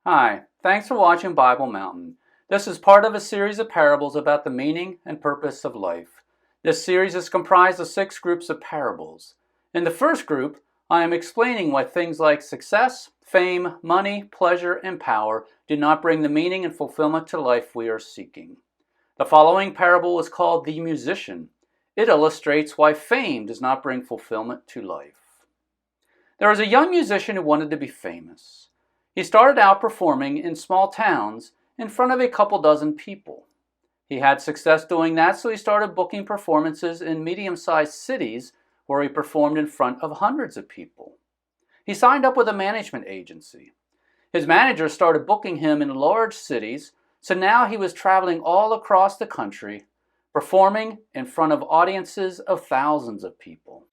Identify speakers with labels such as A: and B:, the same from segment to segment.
A: Hi, thanks for watching Bible Mountain. This is part of a series of parables about the meaning and purpose of life. This series is comprised of 6 groups of parables. In the first group, I am explaining why things like success, fame, money, pleasure, and power do not bring the meaning and fulfillment to life we are seeking. The following parable is called The Musician. It illustrates why fame does not bring fulfillment to life. There was a young musician who wanted to be famous. He started out performing in small towns in front of a couple dozen people. He had success doing that, so he started booking performances in medium-sized cities where he performed in front of hundreds of people. He signed up with a management agency. His manager started booking him in large cities, so now he was traveling all across the country, performing in front of audiences of thousands of people.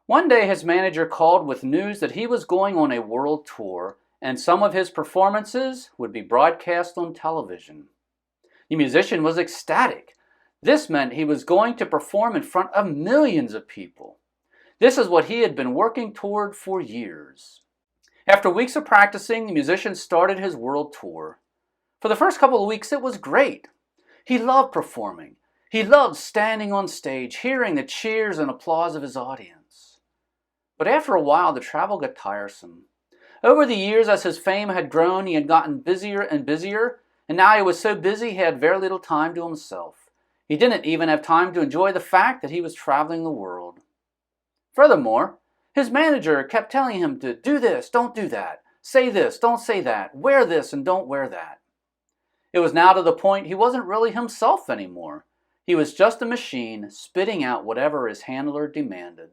A: One day his manager called with news that he was going on a world tour, and some of his performances would be broadcast on television. The musician was ecstatic. This meant he was going to perform in front of millions of people. This is what he had been working toward for years. After weeks of practicing, the musician started his world tour. For the first couple of weeks, it was great. He loved performing. He loved standing on stage, hearing the cheers and applause of his audience. But after a while, the travel got tiresome. Over the years, as his fame had grown, he had gotten busier and busier, and now he was so busy he had very little time to himself. He didn't even have time to enjoy the fact that he was traveling the world. Furthermore, his manager kept telling him to do this, don't do that, say this, don't say that, wear this and don't wear that. It was now to the point he wasn't really himself anymore. He was just a machine spitting out whatever his handler demanded.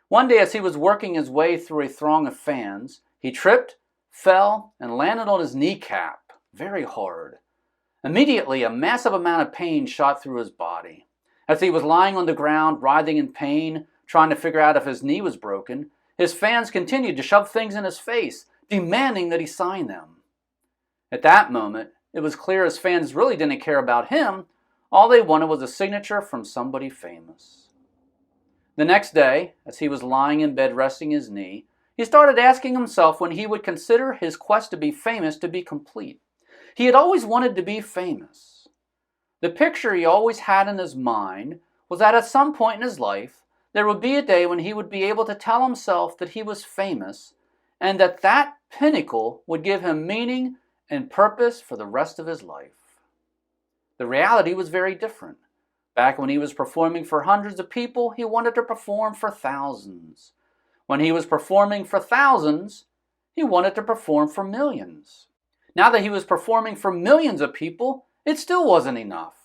A: One day as he was working his way through a throng of fans, he tripped, fell, and landed on his kneecap, very hard. Immediately, a massive amount of pain shot through his body. As he was lying on the ground, writhing in pain, trying to figure out if his knee was broken, his fans continued to shove things in his face, demanding that he sign them. At that moment, it was clear his fans really didn't care about him. All they wanted was a signature from somebody famous. The next day, as he was lying in bed resting his knee, he started asking himself when he would consider his quest to be famous to be complete. He had always wanted to be famous. The picture he always had in his mind was that at some point in his life, there would be a day when he would be able to tell himself that he was famous, and that pinnacle would give him meaning and purpose for the rest of his life. The reality was very different. Back when he was performing for hundreds of people, he wanted to perform for thousands. When he was performing for thousands, he wanted to perform for millions. Now that he was performing for millions of people, it still wasn't enough.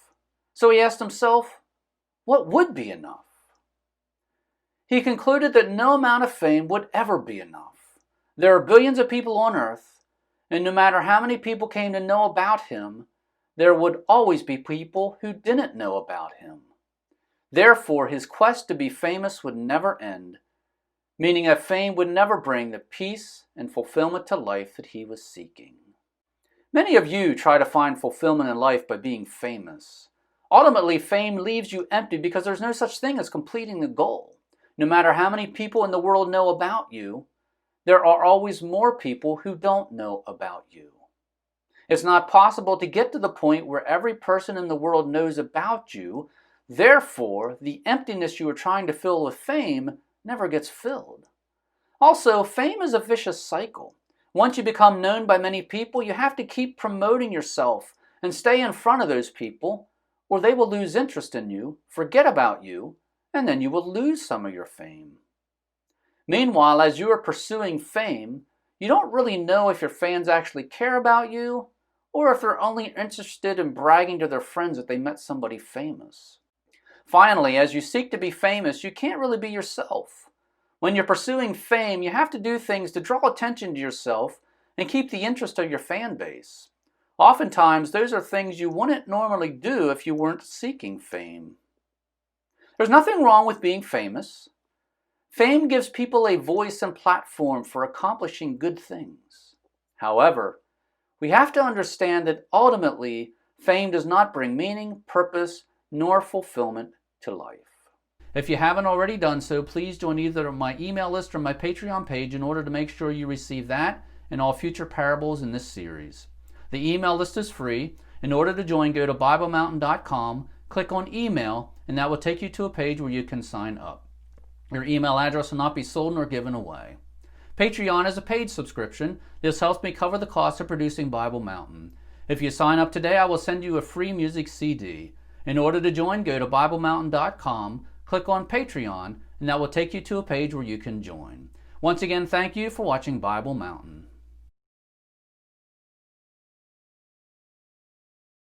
A: So he asked himself, what would be enough? He concluded that no amount of fame would ever be enough. There are billions of people on earth, and no matter how many people came to know about him, there would always be people who didn't know about him. Therefore, his quest to be famous would never end, meaning that fame would never bring the peace and fulfillment to life that he was seeking. Many of you try to find fulfillment in life by being famous. Ultimately, fame leaves you empty because there's no such thing as completing the goal. No matter how many people in the world know about you, there are always more people who don't know about you. It's not possible to get to the point where every person in the world knows about you. Therefore, the emptiness you are trying to fill with fame never gets filled. Also, fame is a vicious cycle. Once you become known by many people, you have to keep promoting yourself and stay in front of those people, or they will lose interest in you, forget about you, and then you will lose some of your fame. Meanwhile, as you are pursuing fame, you don't really know if your fans actually care about you, or if they're only interested in bragging to their friends that they met somebody famous. Finally, as you seek to be famous, you can't really be yourself. When you're pursuing fame, you have to do things to draw attention to yourself and keep the interest of your fan base. Oftentimes, those are things you wouldn't normally do if you weren't seeking fame. There's nothing wrong with being famous. Fame gives people a voice and platform for accomplishing good things. However, we have to understand that ultimately, fame does not bring meaning, purpose, nor fulfillment to life. If you haven't already done so, please join either my email list or my Patreon page in order to make sure you receive that and all future parables in this series. The email list is free. In order to join, go to BibleMountain.com, click on email, and that will take you to a page where you can sign up. Your email address will not be sold nor given away. Patreon is a paid subscription. This helps me cover the cost of producing Bible Mountain. If you sign up today, I will send you a free music CD. In order to join, go to BibleMountain.com, click on Patreon, and that will take you to a page where you can join. Once again, thank you for watching Bible Mountain.